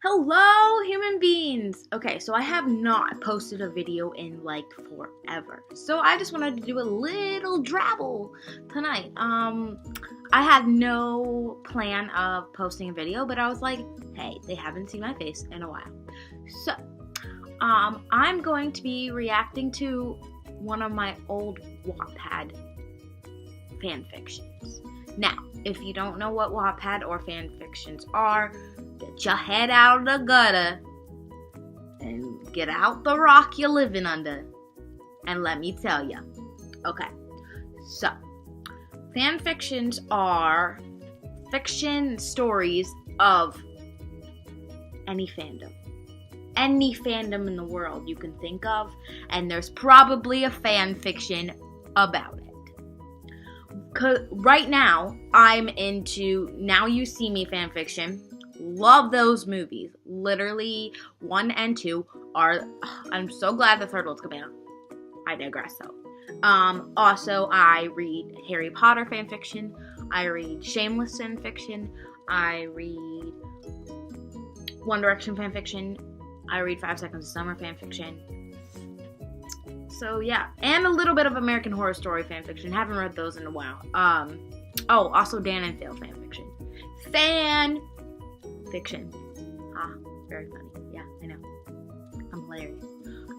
Hello, human beings! Okay, so I have not posted a video in like forever. So I just wanted to do a little drabble tonight. I had no plan of posting a video, but I was like, hey, they haven't seen my face in a while. So, I'm going to be reacting to one of my old Wattpad fan fictions. Now, if you don't know what Wattpad or fan fictions are, get your head out of the gutter and get out the rock you're living under. And let me tell you. Okay, so fan fictions are fiction stories of any fandom. Any fandom in the world you can think of, and there's probably a fan fiction about it. Right now, I'm into Now You See Me fanfiction. Love those movies. Literally, 1 and 2 are... I'm so glad the third one's coming out. I digress, though. Also, I read Harry Potter fanfiction. I read Shameless fanfiction. I read One Direction fanfiction. I read 5 Seconds of Summer fanfiction. So, yeah. And a little bit of American Horror Story fanfiction. Haven't read those in a while. Also Dan and Phil fanfiction. Fan fiction. Very funny. Yeah, I know. I'm hilarious.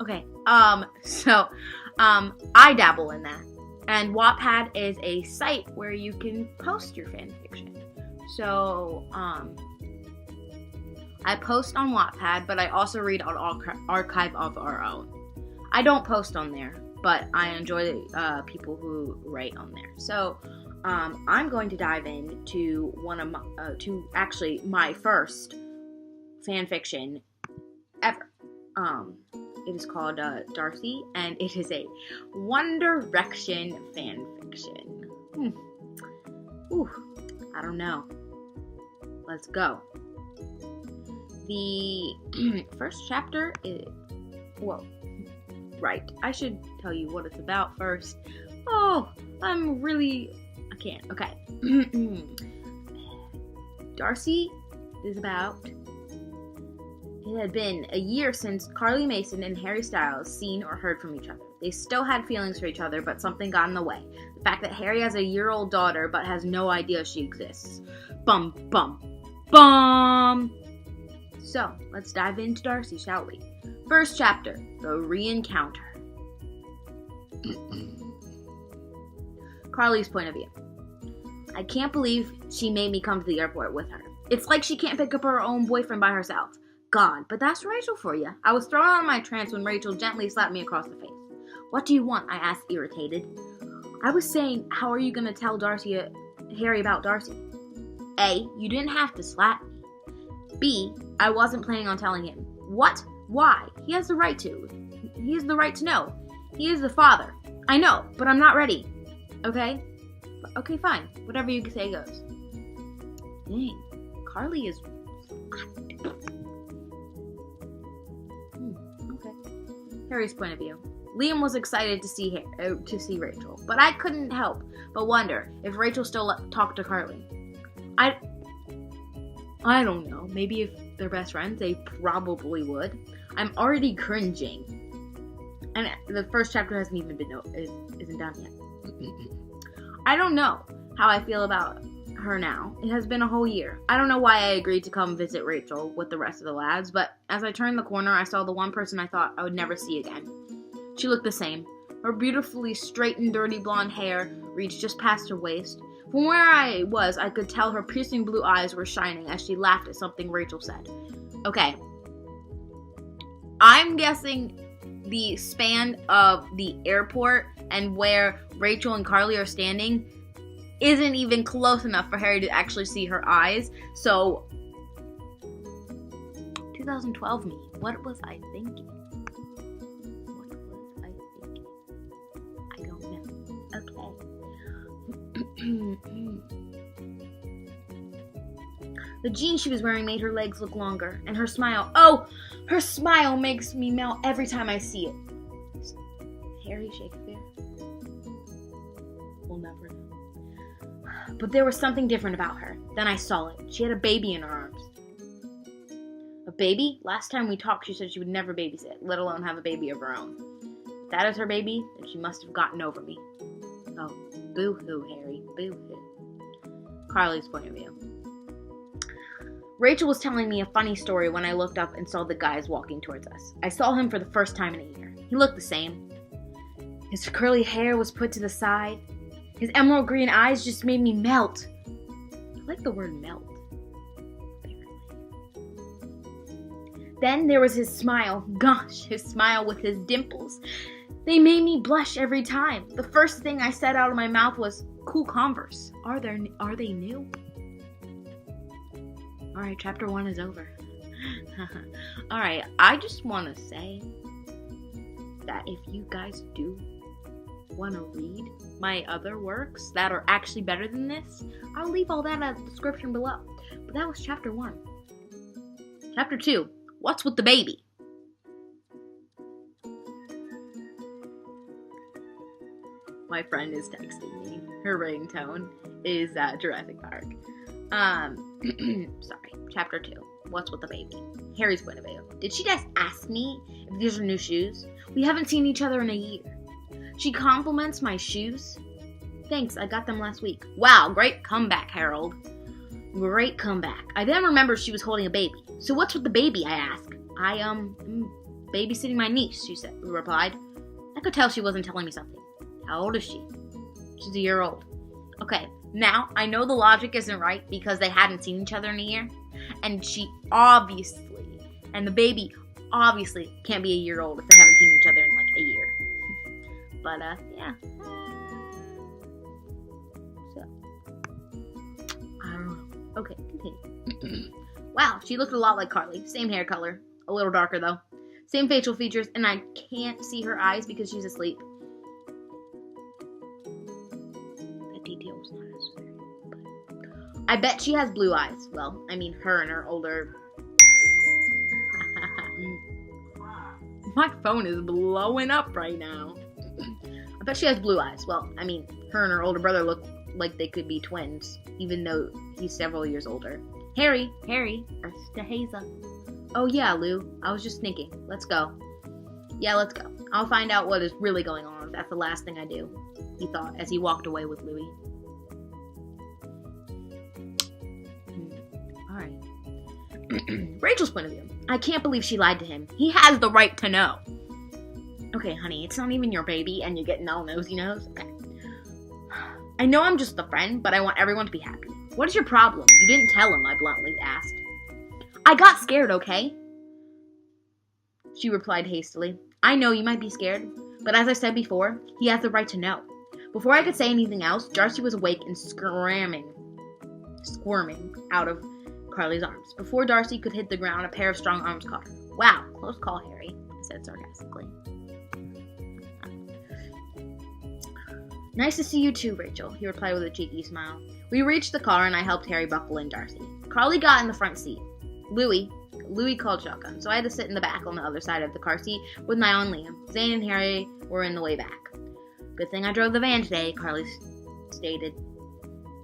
Okay, I dabble in that. And Wattpad is a site where you can post your fan fiction. So, I post on Wattpad, but I also read on Archive of Our Own. I don't post on there, but I enjoy people who write on there. So, I'm going to dive into my first fan fiction ever. It is called Darcy, and it is a One Direction fan fiction. Ooh, I don't know. Let's go. The first chapter is... Whoa. Right, I should tell you what it's about first. Oh, I can't. Okay. Darcy is about... It had been a year since Carly Mason and Harry Styles seen or heard from each other. They still had feelings for each other, but something got in the way. The fact that Harry has a year-old daughter but has no idea she exists. Bum, bum, bum! So, let's dive into Darcy, shall we? First chapter, The Re-Encounter. Carly's point of view. I can't believe she made me come to the airport with her. It's like she can't pick up her own boyfriend by herself. God, but that's Rachel for you. I was thrown out of my trance when Rachel gently slapped me across the face. What do you want? I asked, irritated. I was saying, how are you going to tell Harry about Darcy? A, you didn't have to slap me. B, I wasn't planning on telling him. What? Why? He has the right to. He has the right to know. He is the father. I know, but I'm not ready. Okay? Okay, fine. Whatever you say goes. Dang. Carly is... Harry's point of view. Liam was excited to see Rachel, but I couldn't help but wonder if Rachel still talked to Carly. I don't know. Maybe if they're best friends, they probably would. I'm already cringing, and the first chapter hasn't even isn't done yet. I don't know how I feel about her now. It has been a whole year. I don't know why I agreed to come visit Rachel with the rest of the lads, but as I turned the corner, I saw the one person I thought I would never see again. She looked the same. Her beautifully straight and dirty blonde hair reached just past her waist. From where I was, I could tell her piercing blue eyes were shining as she laughed at something Rachel said. Okay. I'm guessing the span of the airport and where Rachel and Carly are standing isn't even close enough for Harry to actually see her eyes. So, 2012 me. What was I thinking? I don't know. Okay. The jeans she was wearing made her legs look longer, and her smile... Oh! Her smile makes me melt every time I see it. Harry Shakespeare? We'll never know. But there was something different about her. Then I saw it. She had a baby in her arms. A baby? Last time we talked, she said she would never babysit, let alone have a baby of her own. If that is her baby, then she must have gotten over me. Oh, boo-hoo, Harry, boo-hoo. Carly's point of view. Rachel was telling me a funny story when I looked up and saw the guys walking towards us. I saw him for the first time in a year. He looked the same. His curly hair was put to the side. His emerald green eyes just made me melt. I like the word melt. Then there was his smile. Gosh, his smile with his dimples. They made me blush every time. The first thing I said out of my mouth was, "Cool Converse. Are they new?" Alright, chapter 1 is over. Alright, I just want to say that if you guys do want to read my other works that are actually better than this, I'll leave all that in the description below. But that was chapter 1. Chapter 2, what's with the baby? My friend is texting me. Her ringtone is Jurassic Park. Sorry. Chapter 2. What's with the baby? Harry's point of view. Did she just ask me if these are new shoes? We haven't seen each other in a year. She compliments my shoes. Thanks, I got them last week. Wow, great comeback, Harold. Great comeback. I then remember she was holding a baby. So what's with the baby, I asked. Babysitting my niece, she replied. I could tell she wasn't telling me something. How old is she? She's a year old. Okay, now I know the logic isn't right because they hadn't seen each other in a year. And the baby obviously can't be a year old if they haven't seen each other in like a year. But, yeah. So, I don't know. Okay, continue. Wow, she looked a lot like Carly. Same hair color. A little darker, though. Same facial features, and I can't see her eyes because she's asleep. That detail was not necessary. But I bet she has blue eyes. Well, I mean, her and her older... My phone is blowing up right now. I bet she has blue eyes. Well, I mean, her and her older brother look like they could be twins, even though he's several years older. Harry, or Staheza. Oh yeah, Lou, I was just thinking. Let's go. Yeah, let's go. I'll find out what is really going on if that's the last thing I do, he thought as he walked away with Louis. Alright. Rachel's point of view. I can't believe she lied to him. He has the right to know. Okay, honey, it's not even your baby and you're getting all nosy-nose. Okay. I know I'm just a friend, but I want everyone to be happy. What is your problem? You didn't tell him, I bluntly asked. I got scared, okay? She replied hastily. I know you might be scared, but as I said before, he has the right to know. Before I could say anything else, Darcy was awake and squirming out of Carly's arms. Before Darcy could hit the ground, a pair of strong arms caught her. Wow, close call, Harry, I said sarcastically. Nice to see you too, Rachel, he replied with a cheeky smile. We reached the car and I helped Harry buckle in Darcy. Carly got in the front seat. Louis called shotgun, so I had to sit in the back on the other side of the car seat with my own Liam. Zane and Harry were in the way back. Good thing I drove the van today, Carly stated.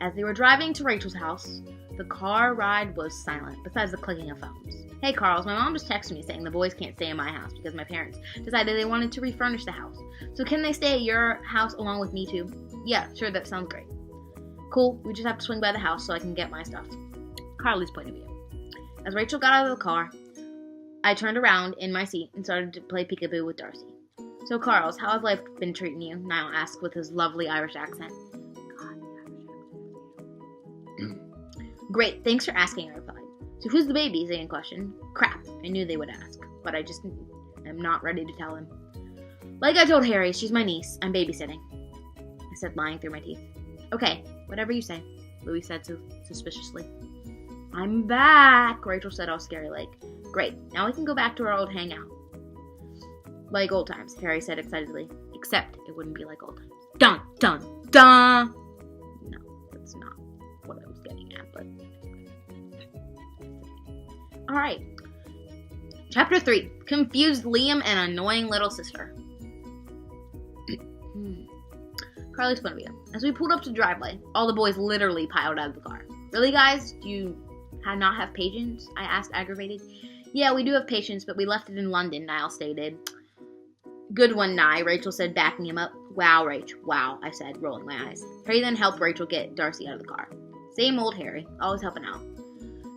As they were driving to Rachel's house, the car ride was silent, besides the clicking of phones. Hey, Carls, my mom just texted me saying the boys can't stay in my house because my parents decided they wanted to refurnish the house. So can they stay at your house along with me too? Yeah, sure, that sounds great. Cool, we just have to swing by the house so I can get my stuff. Carly's point of view. As Rachel got out of the car, I turned around in my seat and started to play peekaboo with Darcy. So, Carls, how has life been treating you? Niall asked with his lovely Irish accent. Great, thanks for asking, I replied. So who's the baby? Zane questioned. Crap, I knew they would ask, but I just am not ready to tell him. Like I told Harry, she's my niece. I'm babysitting, I said, lying through my teeth. Okay, whatever you say, Louis said suspiciously. I'm back, Rachel said all scary-like. Great, now we can go back to our old hangout. Like old times, Harry said excitedly. Except it wouldn't be like old times. Dun, dun, dun! No, that's not what I was getting at, but... Alright. Chapter 3. Confused Liam and annoying little sister. Carly's point of view. As we pulled up to the driveway, all the boys literally piled out of the car. Really, guys? Do you Not have patience? I asked, aggravated. Yeah, we do have patience, but we left it in London, Niall stated. Good one, Nye, Rachel said, backing him up. Wow, Rach, wow, I said, rolling my eyes. Harry then helped Rachel get Darcy out of the car. Same old Harry, always helping out.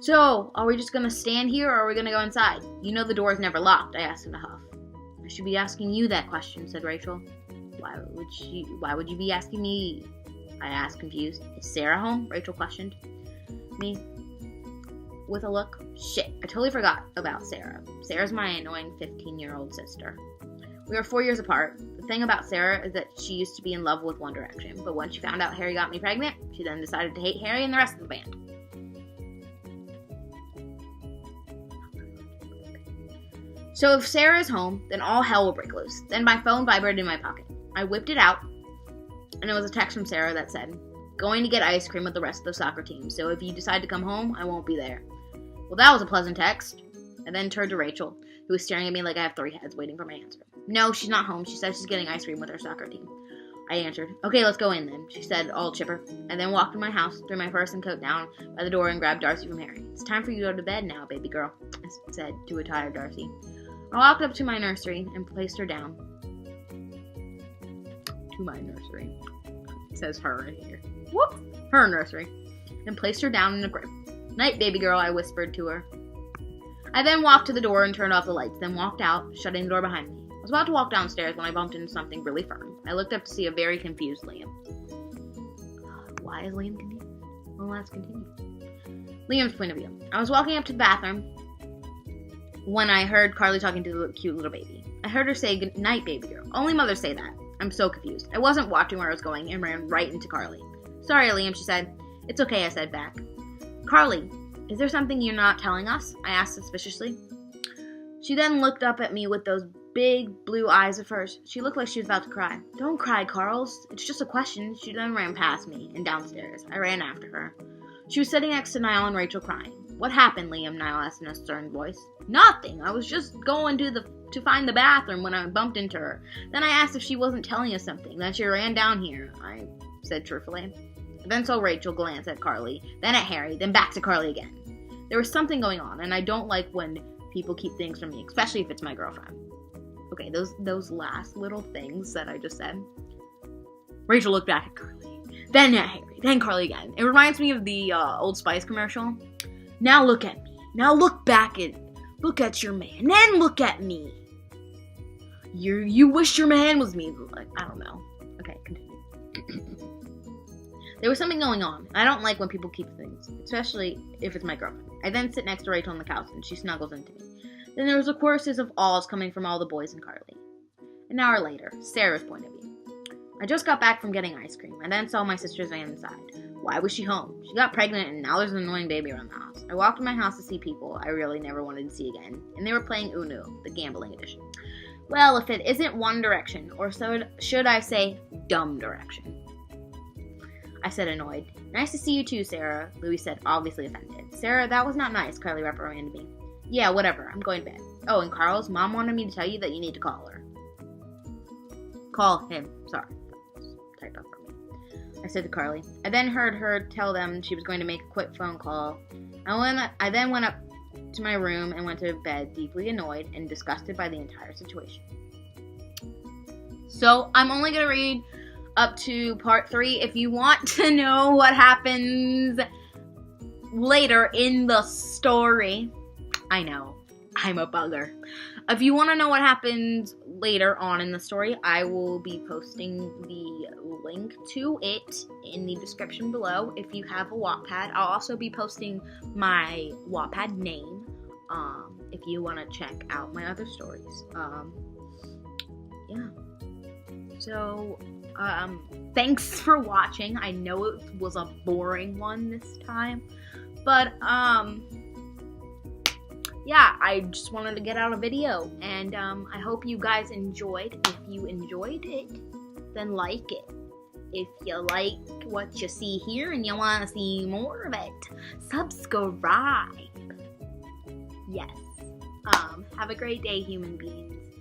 So, are we just gonna stand here or are we gonna go inside? You know the door's never locked, I asked in a huff. I should be asking you that question, said Rachel. Why would you be asking me? I asked, confused. Is Sarah home? Rachel questioned me with a look. Shit, I totally forgot about Sarah. Sarah's my annoying 15-year-old sister. We were 4 years apart. The thing about Sarah is that she used to be in love with One Direction, but when she found out Harry got me pregnant, she then decided to hate Harry and the rest of the band. So if Sarah is home, then all hell will break loose. Then my phone vibrated in my pocket. I whipped it out, and it was a text from Sarah that said, going to get ice cream with the rest of the soccer team, so if you decide to come home, I won't be there. Well, that was a pleasant text. I then turned to Rachel, who was staring at me like I have 3 heads waiting for my answer. No, she's not home. She said she's getting ice cream with her soccer team. I answered, okay, let's go in then, she said, all chipper. I then walked to my house, threw my purse and coat down by the door, and grabbed Darcy from Harry. It's time for you to go to bed now, baby girl, I said to a tired Darcy. I walked up to my nursery and placed her down. To my nursery. It says her in here. Whoop! Her nursery. And placed her down in a crib. Night, baby girl, I whispered to her. I then walked to the door and turned off the lights, then walked out, shutting the door behind me. I was about to walk downstairs when I bumped into something really firm. I looked up to see a very confused Liam. Why is Liam confused? Well, let's continue. Liam's point of view. I was walking up to the bathroom when I heard Carly talking to the cute little baby. I heard her say, good night, baby girl. Only mothers say that. I'm so confused. I wasn't watching where I was going and ran right into Carly. Sorry, Liam, she said. It's okay, I said back. Carly, is there something you're not telling us? I asked suspiciously. She then looked up at me with those big blue eyes of hers. She looked like she was about to cry. Don't cry, Carls. It's just a question. She then ran past me and downstairs. I ran after her. She was sitting next to Niall and Rachel crying. What happened, Liam? Niall asked in a stern voice. Nothing. I was just going to find the bathroom when I bumped into her. Then I asked if she wasn't telling us something. Then she ran down here, I said truthfully. I then saw Rachel glance at Carly, then at Harry, then back to Carly again. There was something going on, and I don't like when people keep things from me, especially if it's my girlfriend. Okay, those last little things that I just said. Rachel looked back at Carly, then at Harry, then Carly again. It reminds me of the Old Spice commercial. Now look at me. Now look at your man. Then look at me. You wish your man was me. Like, I don't know. Okay, continue. There was something going on. I don't like when people keep things, especially if it's my girlfriend. I then sit next to Rachel on the couch and she snuggles into me. Then there was a chorus of awes coming from all the boys and Carly. An hour later, Sarah's point of view. I just got back from getting ice cream. I then saw my sister's van inside. Why was she home? She got pregnant and now there's an annoying baby around the house. I walked to my house to see people I really never wanted to see again, and they were playing Uno, the gambling edition. Well, if it isn't One Direction, or so should I say, Dumb Direction. I said, annoyed. Nice to see you too, Sarah, Louis said, obviously offended. Sarah, that was not nice, Carly reprimanded me. Yeah, whatever, I'm going to bed. Oh, and Carl's mom wanted me to tell you that you need to call her. Call him, sorry. Type up for me. I said to Carly. I then heard her tell them she was going to make a quick phone call. I then went up to my room and went to bed, deeply annoyed and disgusted by the entire situation. So, I'm only going to read up to part 3. If you want to know what happens later in the story, I know, I'm a bugger. If you want to know what happens later on in the story, I will be posting the link to it in the description below. If you have a Wattpad, I'll also be posting my Wattpad name if you want to check out my other stories. Yeah. So, thanks for watching. I know it was a boring one this time, but, yeah, I just wanted to get out a video, and, I hope you guys enjoyed. If you enjoyed it, then like it. If you like what you see here and you want to see more of it, subscribe. Yes. Have a great day, human beings.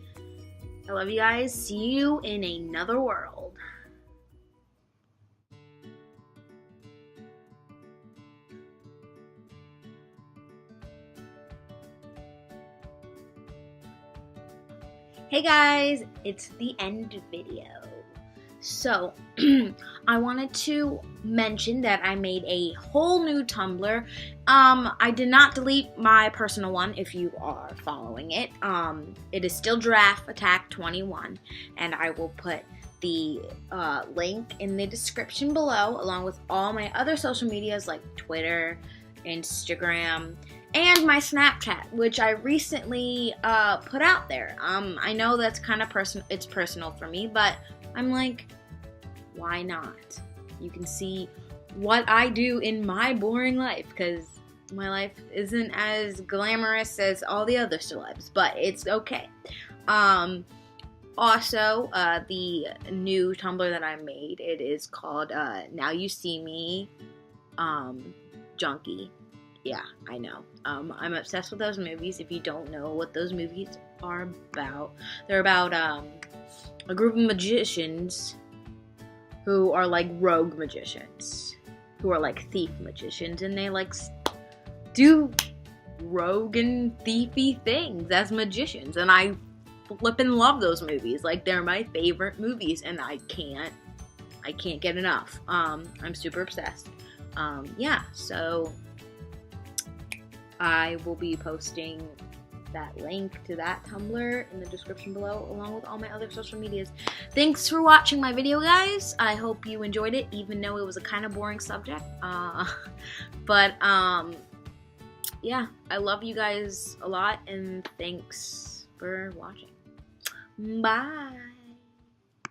I love you guys. See you in another world. Hey guys, it's the end video. So, I wanted to mention that I made a whole new Tumblr. I did not delete my personal one, if you are following it. It is still Giraffe Attack 21, and I will put the link in the description below, along with all my other social medias like Twitter, Instagram, and my Snapchat, which I recently put out there. I know that's kind of personal. It's personal for me, but I'm like, why not? You can see what I do in my boring life, because my life isn't as glamorous as all the other celebs, but it's okay. Also, the new Tumblr that I made, it is called Now You See Me Junkie. Yeah, I know. I'm obsessed with those movies. If you don't know what those movies are about, they're about a group of magicians who are like rogue magicians, who are like thief magicians, and they like do rogue and thiefy things as magicians. And I flippin' love those movies. Like, they're my favorite movies, and I can't get enough. I'm super obsessed. Yeah, so I will be posting that link to that Tumblr in the description below, along with all my other social medias. Thanks for watching my video, guys. I hope you enjoyed it, even though it was a kind of boring subject. But yeah, I love you guys a lot, and thanks for watching. Bye.